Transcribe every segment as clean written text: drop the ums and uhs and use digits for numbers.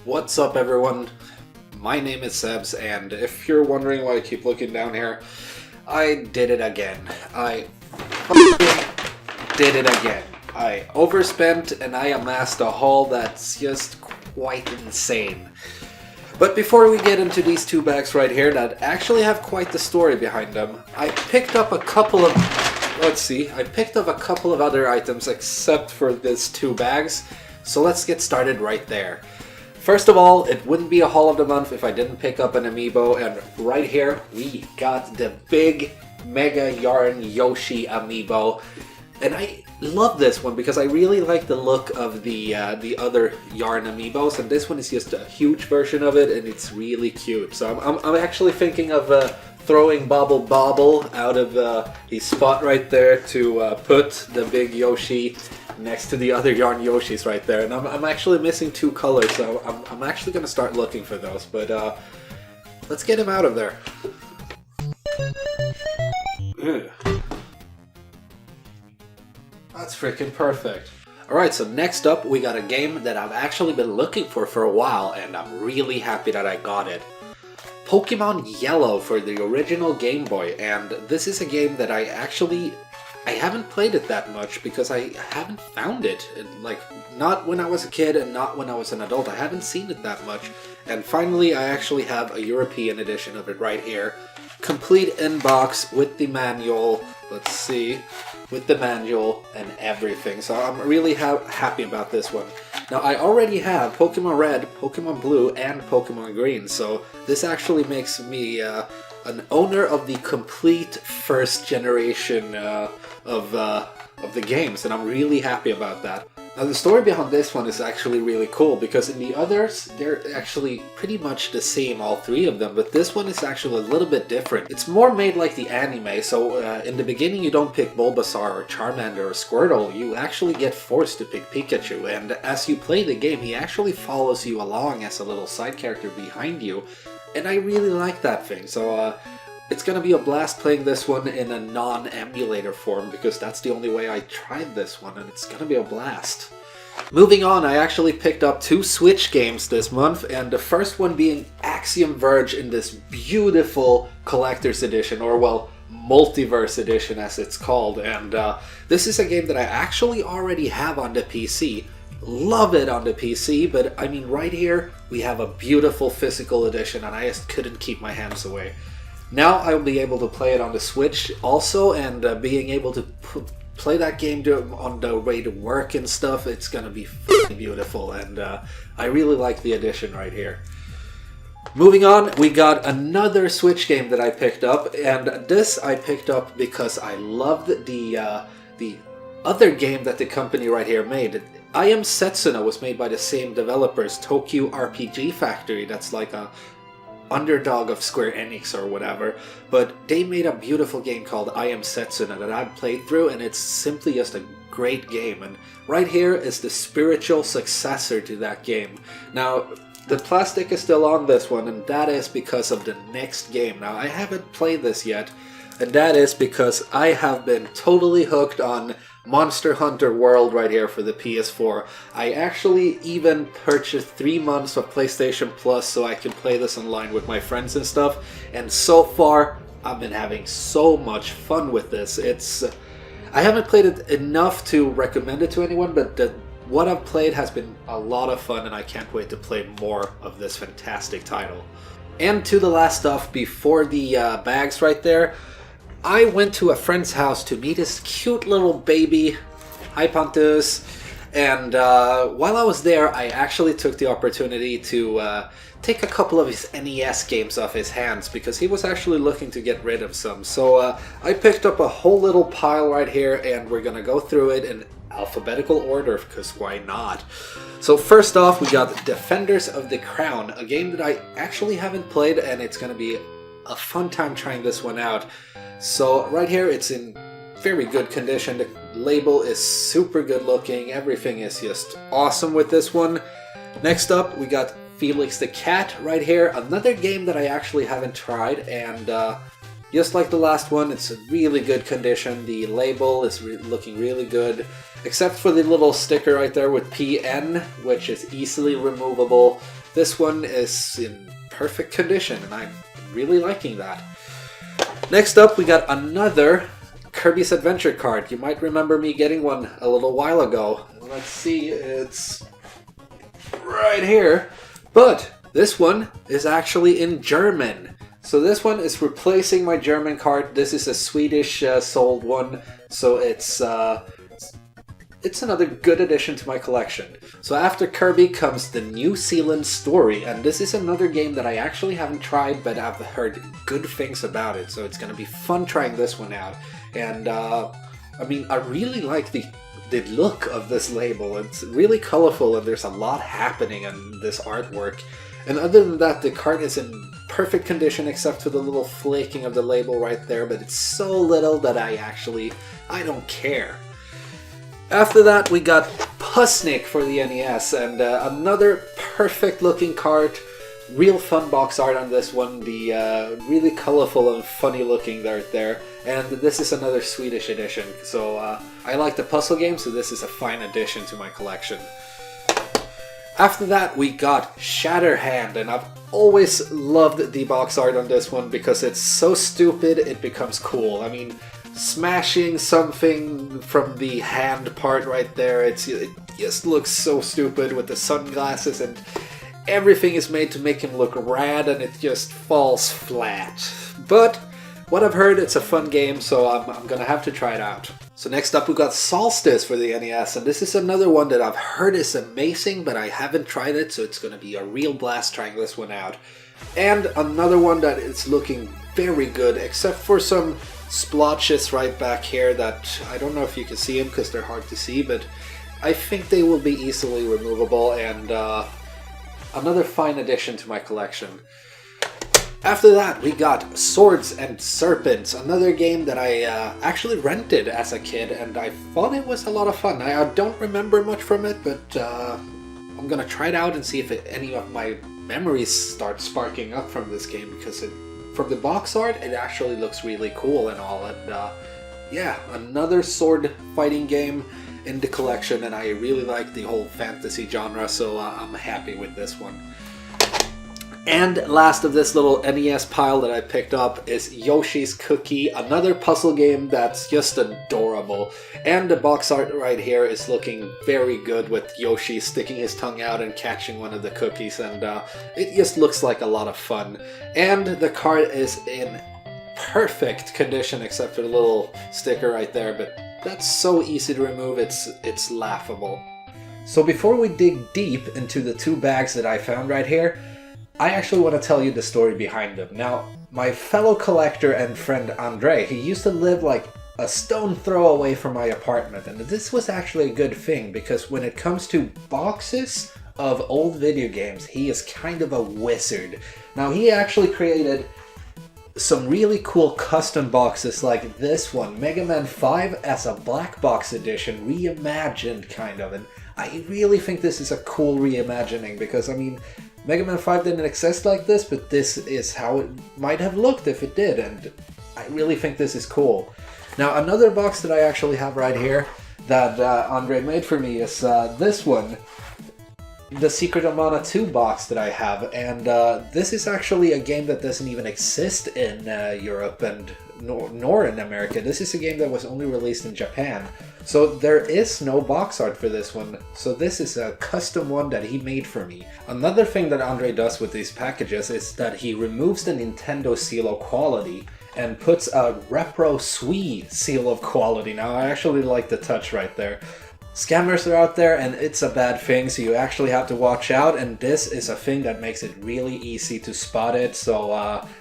What's up, everyone? My name is Itssbbz, and if you're wondering why I keep looking down here, I did it again. I did it again. I overspent and I amassed a haul that's just quite insane. But before we get into these two bags right here that actually have quite the story behind them, I picked up a couple of... I picked up a couple of other items except for these two bags, so let's get started right there. First of all, it wouldn't be a haul of the month if I didn't pick up an amiibo, and right here we got the big Mega Yarn Yoshi amiibo. And I love this one because I really like the look of the other Yarn amiibos, and this one is just a huge version of it, and it's really cute. So I'm actually thinking of throwing Bobble out of his spot right there to put the big Yoshi next to the other Yarn Yoshis right there. And I'm actually missing two colors, so I'm actually going to start looking for those. But let's get him out of there. Ugh. That's freaking perfect. Alright, so next up we got a game that I've actually been looking for a while, and I'm really happy that I got it. Pokemon Yellow for the original Game Boy, and this is a game that I haven't played it that much because I haven't found it. Like, not when I was a kid and not when I was an adult. I haven't seen it that much. And finally, I actually have a European edition of it right here. Complete in-box with the manual. Let's see. With the manual and everything. So I'm really happy about this one. Now, I already have Pokemon Red, Pokemon Blue, and Pokemon Green. So this actually makes me an owner of the complete first generation of the games, and I'm really happy about that. Now, the story behind this one is actually really cool because in the others, they're actually pretty much the same, all three of them, but this one is actually a little bit different. It's more made like the anime, so in the beginning you don't pick Bulbasaur or Charmander or Squirtle, you actually get forced to pick Pikachu, and as you play the game, he actually follows you along as a little side character behind you, and I really like that thing, so it's gonna be a blast playing this one in a non-emulator form because that's the only way I tried this one, and it's gonna be a blast. Moving on, I actually picked up two Switch games this month, and the first one being Axiom Verge in this beautiful collector's edition, or well, multiverse edition as it's called, and this is a game that I actually already have on the PC. Love it on the PC, but I mean right here we have a beautiful physical edition and I just couldn't keep my hands away. Now I'll be able to play it on the Switch also, and being able to play that game on the way to work and stuff, it's gonna be f***ing beautiful, and I really like the edition right here. Moving on, we got another Switch game that I picked up, and this I picked up because I loved the other game that the company right here made. Itssbbz was made by the same developers, Tokyo RPG Factory, that's like a underdog of Square Enix or whatever, but they made a beautiful game called Itssbbz that I've played through, and it's simply just a great game, and right here is the spiritual successor to that game. Now, the plastic is still on this one, and that is because of the next game. Now, I haven't played this yet, and that is because I have been totally hooked on Monster Hunter World right here for the PS4. I actually even purchased 3 months of PlayStation Plus so I can play this online with my friends and stuff, and so far I've been having so much fun with this. I haven't played it enough to recommend it to anyone, but what I've played has been a lot of fun, and I can't wait to play more of this fantastic title. And to the last stuff before the bags right there, I went to a friend's house to meet his cute little baby, hi Pontus, and while I was there I actually took the opportunity to take a couple of his NES games off his hands because he was actually looking to get rid of some. So I picked up a whole little pile right here, and we're gonna go through it in alphabetical order because why not? So first off, we got Defenders of the Crown, a game that I actually haven't played, and it's gonna be a fun time trying this one out. So right here it's in very good condition, the label is super good looking, everything is just awesome with this one. Next up we got Felix the Cat right here, another game that I actually haven't tried, and Just like the last one, it's in really good condition. The label is looking really good, except for the little sticker right there with PN, which is easily removable. This one is in perfect condition, and I'm really liking that. Next up, we got another Kirby's Adventure card. You might remember me getting one a little while ago. Let's see, it's right here. But this one is actually in German. So this one is replacing my German card. This is a Swedish sold one, so it's another good addition to my collection. So after Kirby comes the New Zealand Story, and this is another game that I actually haven't tried, but I've heard good things about it, so it's gonna be fun trying this one out. And I mean, I really like the look of this label. It's really colorful and there's a lot happening in this artwork. And other than that, the card is in perfect condition except for the little flaking of the label right there, but it's so little that I don't care. After that, we got Pusnik for the NES, and another perfect looking card. Real fun box art on this one, the really colorful and funny looking art there. And this is another Swedish edition, so I like the puzzle game, so this is a fine addition to my collection. After that, we got Shatterhand, and I've always loved the box art on this one because it's so stupid it becomes cool. I mean, smashing something from the hand part right there, it just looks so stupid with the sunglasses, and everything is made to make him look rad, and it just falls flat. But what I've heard, it's a fun game, so I'm gonna have to try it out. So next up we got Solstice for the NES, and this is another one that I've heard is amazing, but I haven't tried it, so it's gonna be a real blast trying this one out. And another one that is looking very good, except for some splotches right back here that I don't know if you can see them because they're hard to see, but I think they will be easily removable, and another fine addition to my collection. After that, we got Swords and Serpents, another game that I actually rented as a kid, and I thought it was a lot of fun. I don't remember much from it, but I'm gonna try it out and see if any of my memories start sparking up from this game, because from the box art, it actually looks really cool and all. And yeah, another sword fighting game in the collection, and I really like the whole fantasy genre, so I'm happy with this one. And last of this little NES pile that I picked up is Yoshi's Cookie, another puzzle game that's just adorable. And the box art right here is looking very good with Yoshi sticking his tongue out and catching one of the cookies, and it just looks like a lot of fun. And the card is in perfect condition except for the little sticker right there, but that's so easy to remove, it's laughable. So before we dig deep into the two bags that I found right here, I actually want to tell you the story behind them. Now, my fellow collector and friend André, he used to live like a stone throw away from my apartment, and this was actually a good thing because when it comes to boxes of old video games, he is kind of a wizard. Now, he actually created some really cool custom boxes like this one, Mega Man 5 as a black box edition, reimagined kind of, and I really think this is a cool reimagining because, I mean, Mega Man 5 didn't exist like this, but this is how it might have looked if it did, and I really think this is cool. Now, another box that I actually have right here that André made for me is this one, the Secret of Mana 2 box that I have, and this is actually a game that doesn't even exist in Europe and nor in America. This is a game that was only released in Japan. So there is no box art for this one, so this is a custom one that he made for me. Another thing that André does with these packages is that he removes the Nintendo seal of quality and puts a Repro Sui seal of quality. Now, I actually like the touch right there. Scammers are out there, and it's a bad thing, so you actually have to watch out, and this is a thing that makes it really easy to spot it, so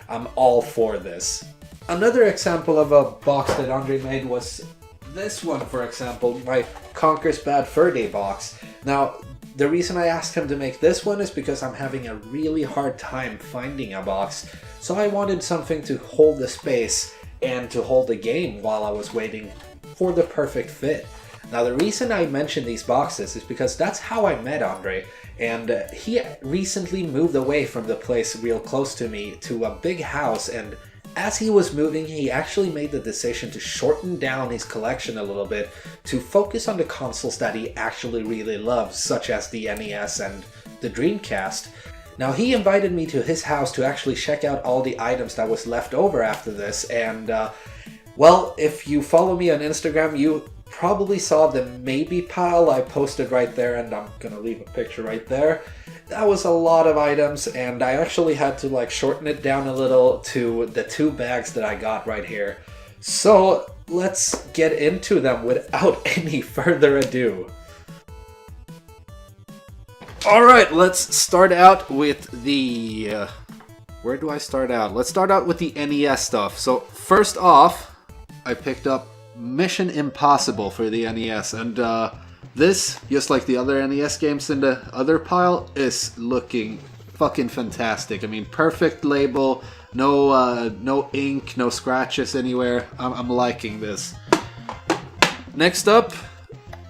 I'm all for this. Another example of a box that André made was this one, for example, my Conker's Bad Fur Day box. Now, the reason I asked him to make this one is because I'm having a really hard time finding a box, so I wanted something to hold the space and to hold the game while I was waiting for the perfect fit. Now, the reason I mention these boxes is because that's how I met André, and he recently moved away from the place real close to me to a big house, and As he was moving, he actually made the decision to shorten down his collection a little bit to focus on the consoles that he actually really loves, such as the NES and the Dreamcast. Now, he invited me to his house to actually check out all the items that was left over after this, and well, if you follow me on Instagram, you probably saw the maybe pile I posted right there, and I'm gonna leave a picture right there. That was a lot of items, and I actually had to like shorten it down a little to the 2 bags that I got right here. So let's get into them without any further ado. Alright, let's start out with the... where do I start out? Let's start out with the NES stuff. So first off, I picked up Mission Impossible for the NES, and this, just like the other NES games in the other pile, is looking fucking fantastic. I mean, perfect label, no ink, no scratches anywhere. I'm liking this. Next up,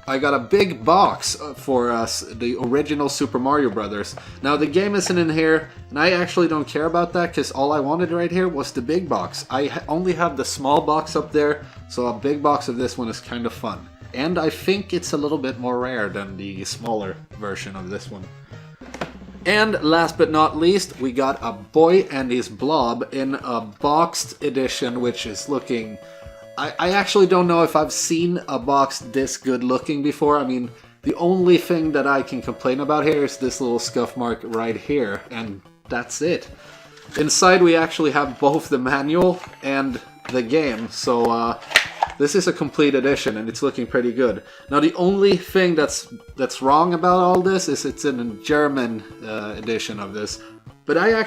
I got a big box for us, the original Super Mario Brothers. Now, the game isn't in here, and I actually don't care about that, because all I wanted right here was the big box. I only have the small box up there, so a big box of this one is kind of fun. And I think it's a little bit more rare than the smaller version of this one. And last but not least, we got a Boy and His Blob in a boxed edition, which is looking... I actually don't know if I've seen a box this good looking before. I mean, the only thing that I can complain about here is this little scuff mark right here, and that's it. Inside we actually have both the manual and the game, so this is a complete edition, and it's looking pretty good. Now, the only thing that's wrong about all this is it's in a German edition of this. But I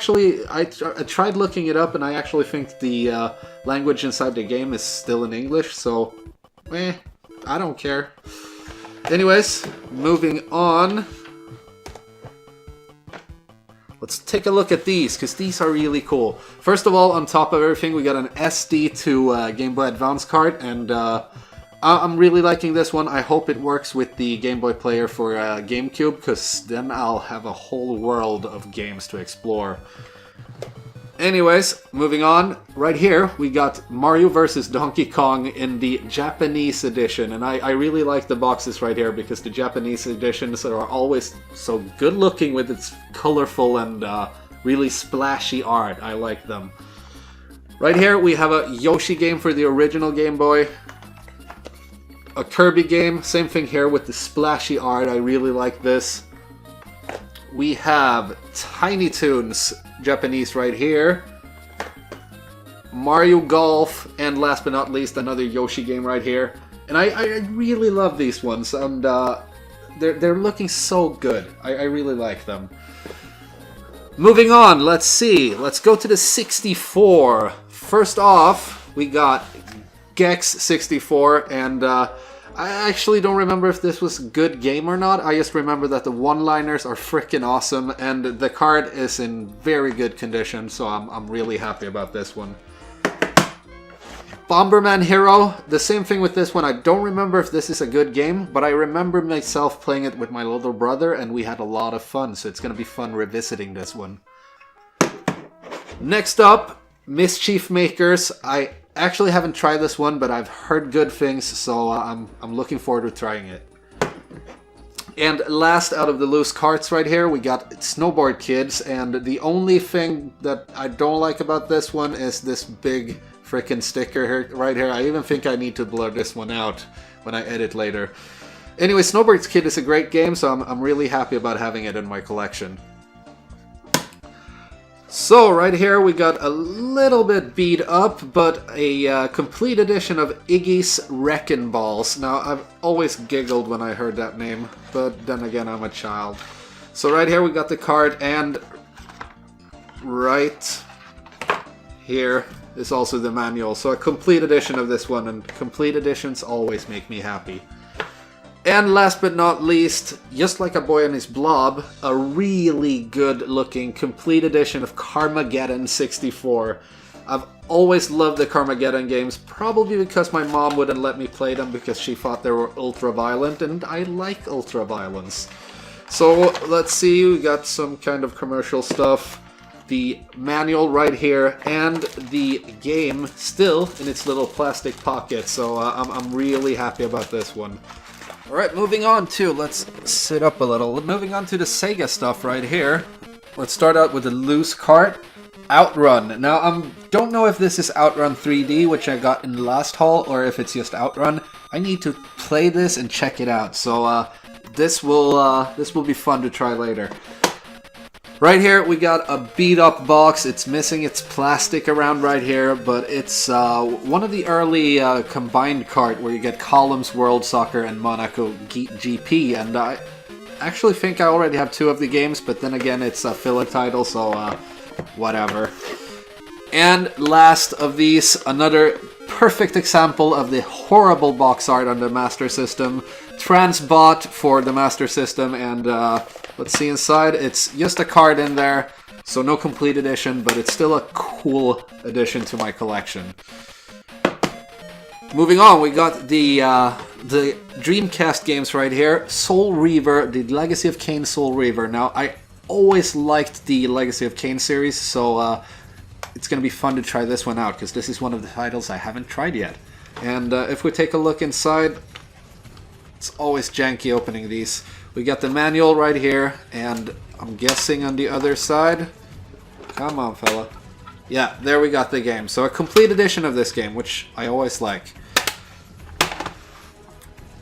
tried looking it up, and I actually think the language inside the game is still in English, so I don't care. Anyways, moving on. Let's take a look at these, because these are really cool. First of all, on top of everything, we got an SD to Game Boy Advance card, and I'm really liking this one. I hope it works with the Game Boy player for GameCube, because then I'll have a whole world of games to explore. Anyways, moving on. Right here, we got Mario vs. Donkey Kong in the Japanese edition, and I really like the boxes right here, because the Japanese editions are always so good looking with its colorful and really splashy art. I like them. Right here, we have a Yoshi game for the original Game Boy. A Kirby game, same thing here with the splashy art. I really like this. We have Tiny Toons Japanese right here. Mario Golf, and last but not least, another Yoshi game right here. And I really love these ones, and they're looking so good. I really like them. Moving on, let's see. Let's go to the 64. First off, we got Gex 64, and I actually don't remember if this was a good game or not. I just remember that the one-liners are freaking awesome, and the card is in very good condition, so I'm really happy about this one. Bomberman Hero, the same thing with this one. I don't remember if this is a good game, but I remember myself playing it with my little brother, and we had a lot of fun, so it's going to be fun revisiting this one. Next up, Mischief Makers. I actually haven't tried this one, but I've heard good things, so I'm looking forward to trying it. And last out of the loose carts right here, we got Snowboard Kids, and the only thing that I don't like about this one is this big frickin' sticker here, right here. I even think I need to blur this one out when I edit later. Anyway, Snowboard Kid is a great game, so I'm really happy about having it in my collection. So right here we got a little bit beat up, but a complete edition of Iggy's Wreckin' Balls. Now, I've always giggled when I heard that name, but then again, I'm a child. So right here we got the card, and right here is also the manual. So a complete edition of this one, and complete editions always make me happy. And last but not least, just like a Boy and His Blob, a really good looking complete edition of Carmageddon 64. I've always loved the Carmageddon games, probably because my mom wouldn't let me play them because she thought they were ultra-violent, and I like ultra-violence. So let's see, we got some kind of commercial stuff. got the manual right here and the game still in its little plastic pocket, so I'm really happy about this one. Alright, moving on to, let's sit up a little, moving on to the Sega stuff right here. Let's start out with the loose cart. Outrun. Now, I don't know if this is Outrun 3D, which I got in the last haul, or if it's just Outrun. I need to play this and check it out, so this will be fun to try later. Right here, we got a beat-up box. It's missing its plastic around right here, but it's one of the early combined cart where you get Columns World Soccer and Monaco GP, and I actually think I already have 2 of the games, but then again, it's a filler title, so whatever. And last of these, another perfect example of the horrible box art on the Master System. Transbot for the Master System, and let's see inside. It's just a card in there, so no complete edition, but it's still a cool addition to my collection. Moving on, we got the Dreamcast games right here. Soul Reaver, the Legacy of Kain Soul Reaver. Now, I always liked the Legacy of Kain series, so it's going to be fun to try this one out, because this is one of the titles I haven't tried yet. And if we take a look inside, it's always janky opening these. We got the manual right here, and I'm guessing on the other side. Come on, fella. Yeah, there we got the game. So a complete edition of this game, which I always like.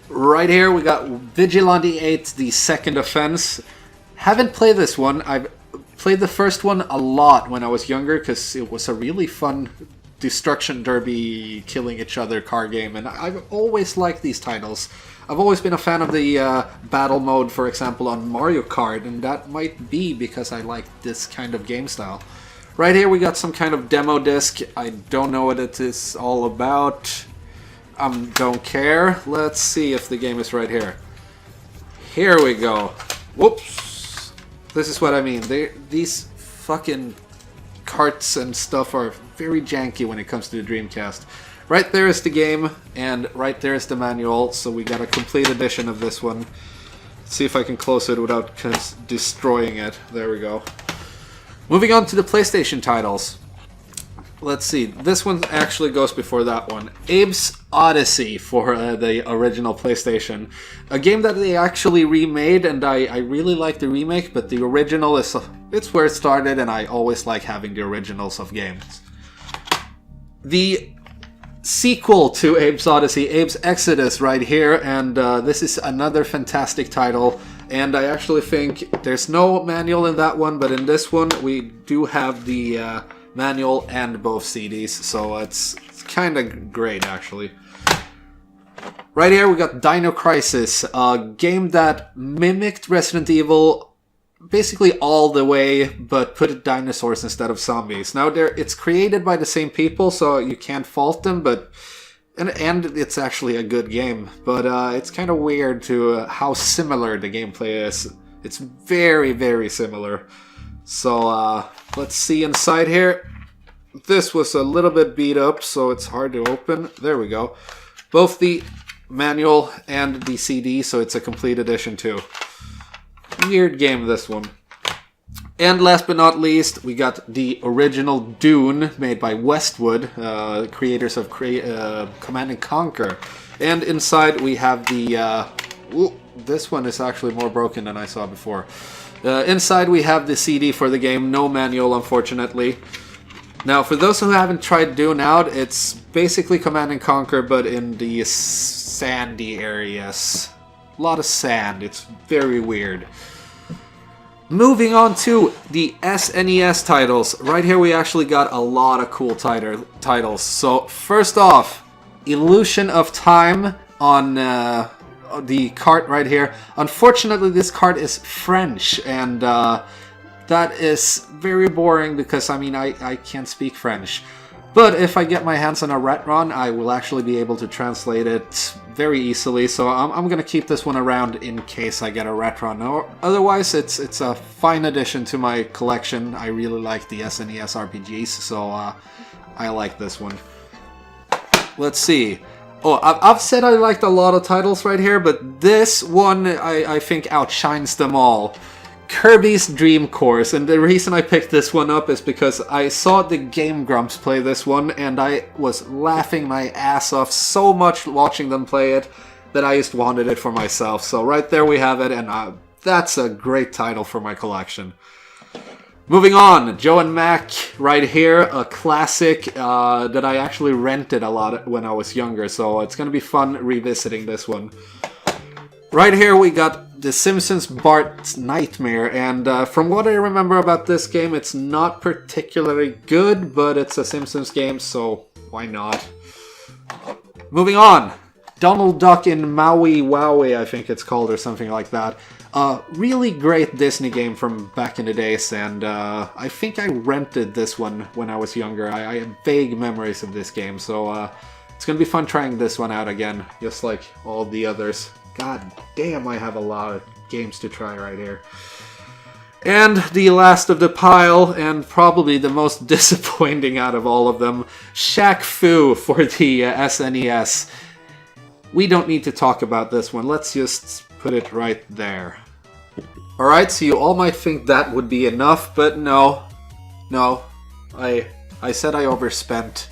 Right here we got Vigilante 8, The Second Offense. Haven't played this one. I've played the first one a lot when I was younger, because it was a really fun destruction derby, killing each other car game, and I've always liked these titles. I've always been a fan of the battle mode, for example, on Mario Kart, and that might be because I like this kind of game style. Right here we got some kind of demo disc. I don't know what it is all about. Don't care. Let's see if the game is right here. Here we go. Whoops. This is what I mean. These fucking carts and stuff are very janky when it comes to the Dreamcast. Right there is the game, and right there is the manual, so we got a complete edition of this one. Let's see if I can close it without destroying it. There we go. Moving on to the PlayStation titles. Let's see, this one actually goes before that one. Itssbbz Odyssey for the original PlayStation. A game that they actually remade, and I really like the remake, but the original is it's where it started, and I always like having the originals of games. The sequel to Itssbbz Odyssey, Itssbbz Exodus right here, and this is another fantastic title, and I actually think there's no manual in that one, but in this one we do have the manual and both CDs, so it's kind of great actually. Right here we got Dino Crisis, a game that mimicked Resident Evil basically all the way, but put dinosaurs instead of zombies. Now it's created by the same people, so you can't fault them, but and it's actually a good game, but it's kind of weird to how similar the gameplay is. It's very, very similar. So let's see inside here. This was a little bit beat up, so it's hard to open. There we go. Both the manual and the CD, so it's a complete edition too. Weird game, this one. And last but not least, we got the original Dune, made by Westwood, creators of Command & Conquer. And inside we have the... this one is actually more broken than I saw before. Inside we have the CD for the game, no manual unfortunately. Now, for those who haven't tried Dune out, it's basically Command & Conquer, but in the sandy areas. A lot of sand. It's very weird. Moving on to the SNES titles. Right here we actually got a lot of cool titles. So, first off, Illusion of Time on the cart right here. Unfortunately, this cart is French, and that is very boring because, I mean, I can't speak French. But if I get my hands on a Retron, I will actually be able to translate it very easily. So I'm going to keep this one around in case I get a Retron. Or otherwise, it's a fine addition to my collection. I really like the SNES RPGs, so I like this one. Let's see. Oh, I've said I liked a lot of titles right here, but this one I think outshines them all. Kirby's Dream Course, and the reason I picked this one up is because I saw the Game Grumps play this one, and I was laughing my ass off so much watching them play it that I just wanted it for myself. So right there we have it, and that's a great title for my collection. Moving on, Joe and Mac right here, a classic that I actually rented a lot when I was younger, so it's gonna be fun revisiting this one. Right here we got The Simpsons Bart's Nightmare, and from what I remember about this game, it's not particularly good, but it's a Simpsons game, so why not? Moving on, Donald Duck in Maui Wowie, I think it's called, or something like that. Really great Disney game from back in the days, and I think I rented this one when I was younger. I have vague memories of this game, so it's gonna be fun trying this one out again, just like all the others. God damn, I have a lot of games to try right here. And the last of the pile, and probably the most disappointing out of all of them, Shaq Fu for the SNES. We don't need to talk about this one, let's just put it right there. Alright, so you all might think that would be enough, but no. No, I said I overspent.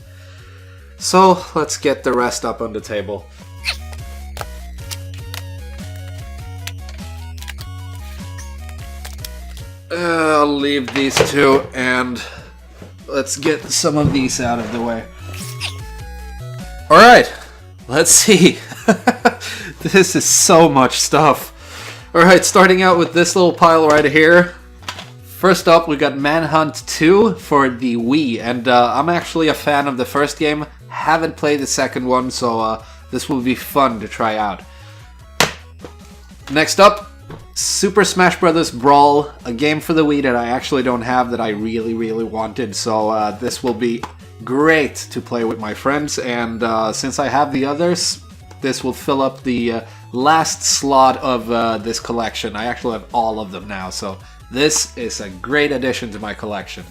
So, let's get the rest up on the table. I'll leave these two, and let's get some of these out of the way. Alright, let's see. This is so much stuff. Alright, starting out with this little pile right here. First up, we got Manhunt 2 for the Wii, and I'm actually a fan of the first game. Haven't played the second one, so this will be fun to try out. Next up, Super Smash Bros. Brawl, a game for the Wii that I actually don't have that I really, really wanted, so this will be great to play with my friends, and since I have the others, this will fill up the last slot of this collection. I actually have all of them now, so this is a great addition to my collection.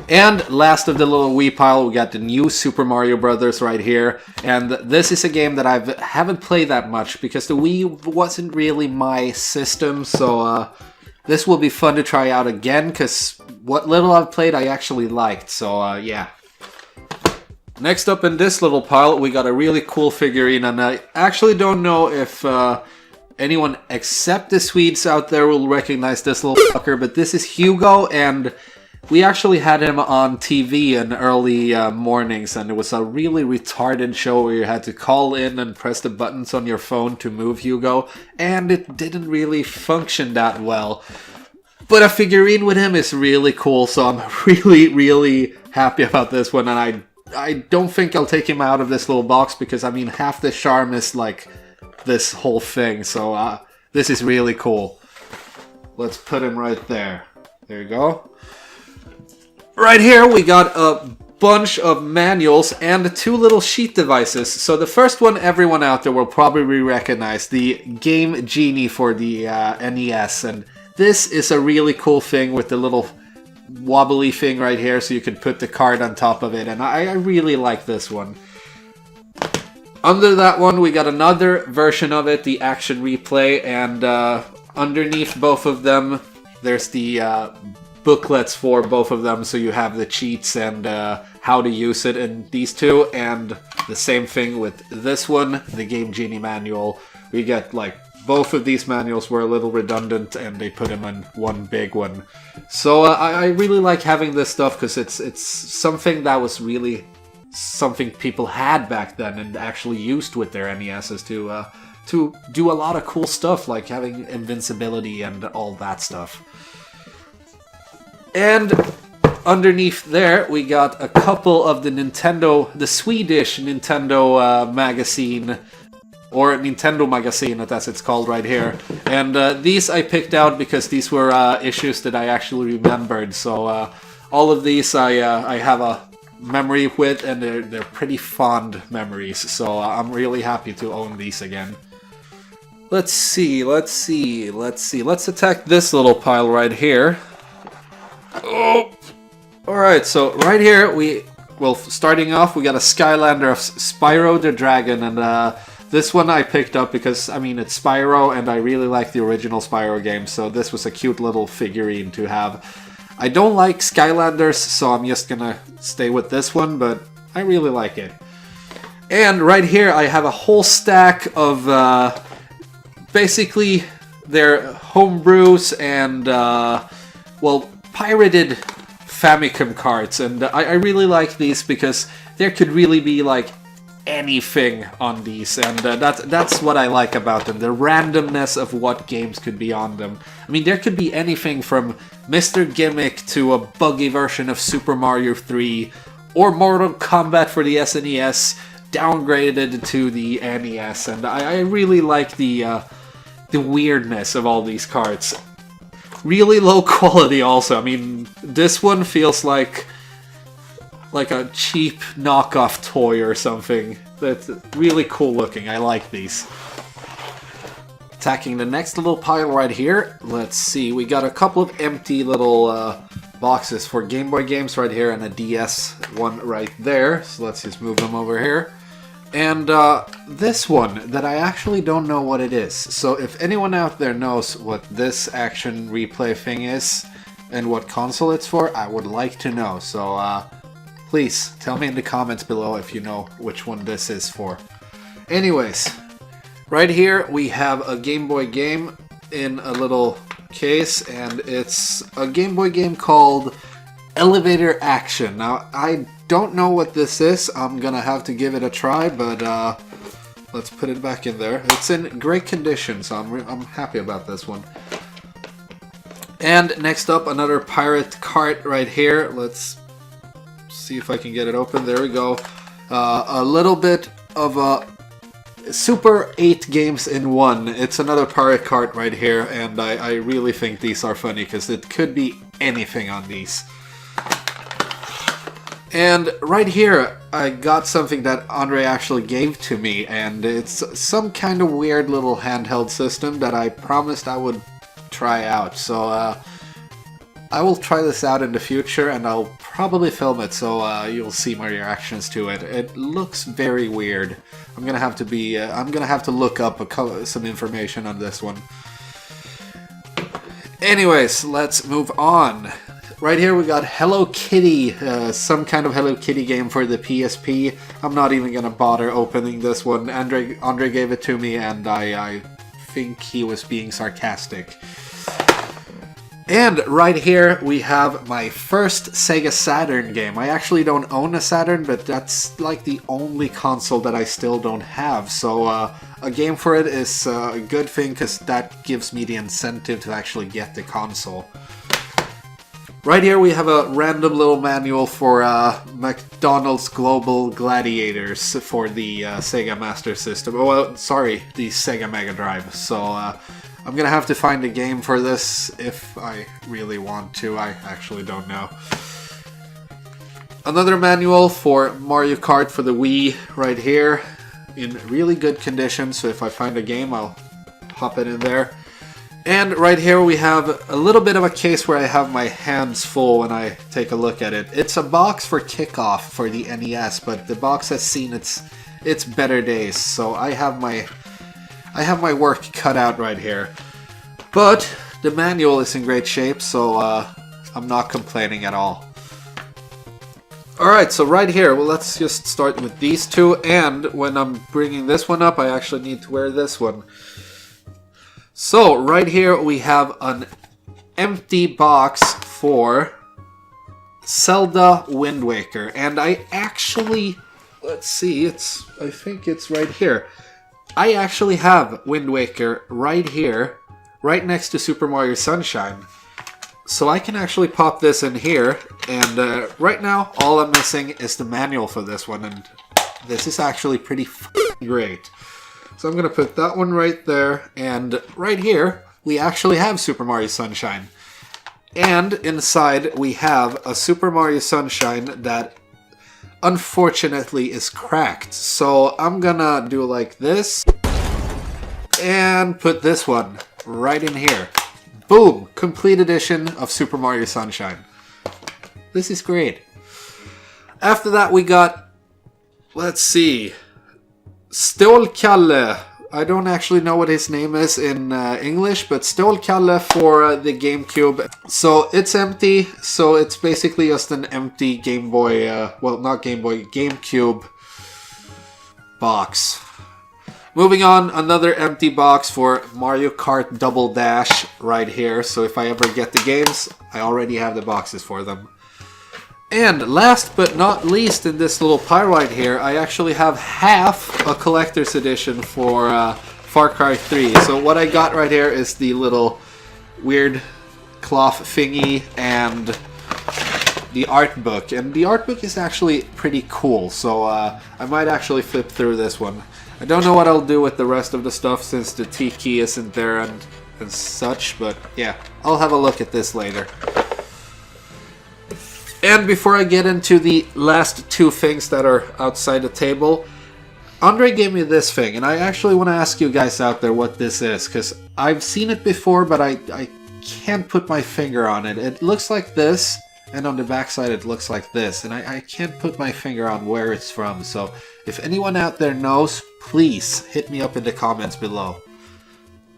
And last of the little Wii pile, we got the new Super Mario Bros. Right here. And this is a game that I haven't played that much because the Wii wasn't really my system. So this will be fun to try out again because what little I've played I actually liked. So yeah. Next up in this little pile, we got a really cool figurine. And I actually don't know if anyone except the Swedes out there will recognize this little fucker. But this is Hugo, and we actually had him on TV in early mornings, and it was a really retarded show where you had to call in and press the buttons on your phone to move Hugo, and it didn't really function that well. But a figurine with him is really cool, so I'm really, really happy about this one, and I don't think I'll take him out of this little box, because, I mean, half the charm is, like, this whole thing, so this is really cool. Let's put him right there. There you go. Right here we got a bunch of manuals and two little sheet devices. So the first one everyone out there will probably recognize, the Game Genie for the NES. And this is a really cool thing with the little wobbly thing right here, so you can put the card on top of it. And I really like this one. Under that one we got another version of it, the Action Replay. And underneath both of them there's the booklets for both of them, so you have the cheats and how to use it in these two, and the same thing with this one, the Game Genie manual. We get, like, both of these manuals were a little redundant and they put them in one big one. So I really like having this stuff because it's something that was really something people had back then and actually used with their NESs to do a lot of cool stuff, like having invincibility and all that stuff. And underneath there, we got a couple of the Swedish Nintendo magazine, or Nintendo magazine, as it's called right here. And these I picked out because these were issues that I actually remembered. So all of these I have a memory with, and they're pretty fond memories. So I'm really happy to own these again. Let's see. Let's attack this little pile right here. Oh! Alright, so right here, starting off, we got a Skylander of Spyro the Dragon, and This one I picked up because, I mean, it's Spyro, and I really like the original Spyro game, so this was a cute little figurine to have. I don't like Skylanders, so I'm just gonna stay with this one, but I really like it. And right here I have a whole stack of basically their homebrews and, well, pirated Famicom cards. And I really like these because there could really be like anything on these, and that's what I like about them, the randomness of what games could be on them. I mean, there could be anything from Mr. Gimmick to a buggy version of Super Mario 3 or Mortal Kombat for the SNES downgraded to the NES, and I really like the weirdness of all these cards. Really low quality also. I mean, this one feels like a cheap knockoff toy or something. That's really cool looking. I like these. Attacking the next little pile right here. Let's see, we got a couple of empty little boxes for Game Boy games right here and a DS one right there. So let's just move them over here. And this one that I actually don't know what it is. So if anyone out there knows what this action replay thing is and what console it's for, I would like to know. So please tell me in the comments below if you know which one this is for. Anyways, right here we have a Game Boy game in a little case, and it's a Game Boy game called Elevator Action. Now, I don't know what this is. I'm gonna have to give it a try, but let's put it back in there. It's in great condition, so I'm happy about this one. And next up, another pirate cart right here. Let's see if I can get it open. There we go. A little bit of a Super 8 games in one. It's another pirate cart right here, and I really think these are funny because it could be anything on these. And right here, I got something that André actually gave to me, and it's some kind of weird little handheld system that I promised I would try out. So I will try this out in the future, and I'll probably film it so you'll see my reactions to it. It looks very weird. I'm gonna have to look up some information on this one. Anyways, let's move on. Right here we got Hello Kitty, some kind of Hello Kitty game for the PSP. I'm not even gonna bother opening this one. André gave it to me, and I think he was being sarcastic. And right here we have my first Sega Saturn game. I actually don't own a Saturn, but that's like the only console that I still don't have. So a game for it is a good thing because that gives me the incentive to actually get the console. Right here we have a random little manual for McDonald's Global Gladiators for the Sega Master System. Oh, well, sorry, the Sega Mega Drive. So I'm gonna have to find a game for this if I really want to. I actually don't know. Another manual for Mario Kart for the Wii right here in really good condition. So if I find a game, I'll pop it in there. And right here we have a little bit of a case where I have my hands full when I take a look at it. It's a box for Kickoff for the NES, but the box has seen its better days, so I have my work cut out right here. But the manual is in great shape, so I'm not complaining at all. Alright, so right here, well, let's just start with these two, and when I'm bringing this one up, I actually need to wear this one. So, right here we have an empty box for Zelda Wind Waker. And I actually, let's see, I think it's right here. I actually have Wind Waker right here, right next to Super Mario Sunshine. So I can actually pop this in here, and right now all I'm missing is the manual for this one, and this is actually pretty great. So I'm going to put that one right there, and right here, we actually have Super Mario Sunshine. And inside, we have a Super Mario Sunshine that, unfortunately, is cracked. So I'm going to do like this, and put this one right in here. Boom! Complete edition of Super Mario Sunshine. This is great. After that, we got, let's see, Stålkalle. I don't actually know what his name is in English, but Stålkalle for the GameCube. So it's empty, so it's basically just an empty Game Boy, well, not Game Boy, GameCube box. Moving on, another empty box for Mario Kart Double Dash right here. So if I ever get the games, I already have the boxes for them. And last but not least in this little pile right here, I actually have half a collector's edition for Far Cry 3. So what I got right here is the little weird cloth thingy and the art book. And the art book is actually pretty cool, so I might actually flip through this one. I don't know what I'll do with the rest of the stuff since the T key isn't there and such, but yeah, I'll have a look at this later. And before I get into the last two things that are outside the table, André gave me this thing, and I actually want to ask you guys out there what this is, because I've seen it before, but I can't put my finger on it. It looks like this, and on the backside it looks like this, and I can't put my finger on where it's from, so if anyone out there knows, please hit me up in the comments below.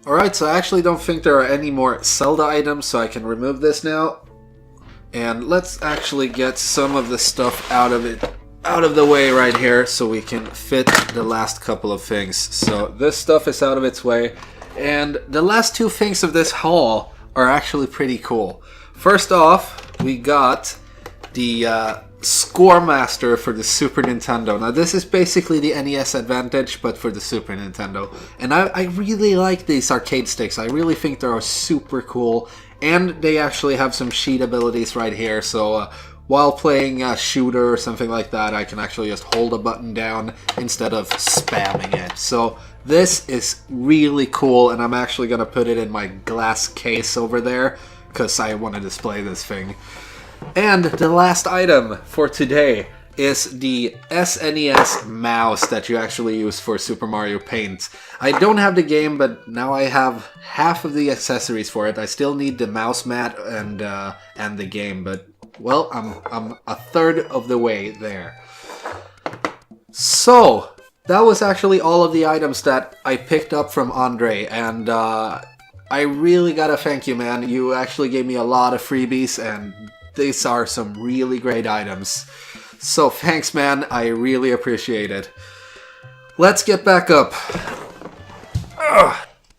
Alright, so I actually don't think there are any more Zelda items, so I can remove this now. And let's actually get some of the stuff out of the way right here so we can fit the last couple of things. So this stuff is out of its way, and the last two things of this haul are actually pretty cool. First off, we got the Score Master for the Super Nintendo. Now this is basically the NES Advantage, but for the Super Nintendo. And I really like these arcade sticks. I really think they're super cool. And they actually have some cheat abilities right here, so while playing a shooter or something like that, I can actually just hold a button down instead of spamming it. So this is really cool, and I'm actually going to put it in my glass case over there, because I want to display this thing. And the last item for today is the SNES mouse that you actually use for Super Mario Paint. I don't have the game, but now I have half of the accessories for it. I still need the mouse mat and the game, but well, I'm a third of the way there. So that was actually all of the items that I picked up from André, and I really gotta thank you, man. You actually gave me a lot of freebies, and these are some really great items. So thanks, man. I really appreciate it. Let's get back up.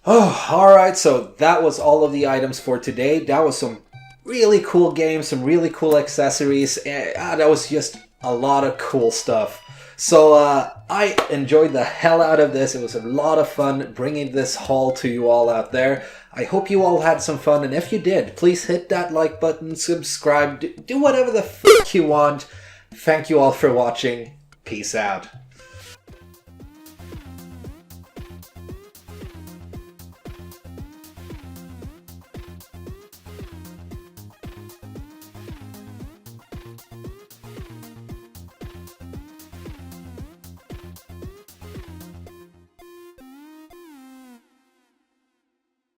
Oh, alright, so that was all of the items for today. That was some really cool games, some really cool accessories. That was just a lot of cool stuff. So I enjoyed the hell out of this. It was a lot of fun bringing this haul to you all out there. I hope you all had some fun, and if you did, please hit that like button, subscribe, do whatever the f*** you want. Thank you all for watching. Peace out.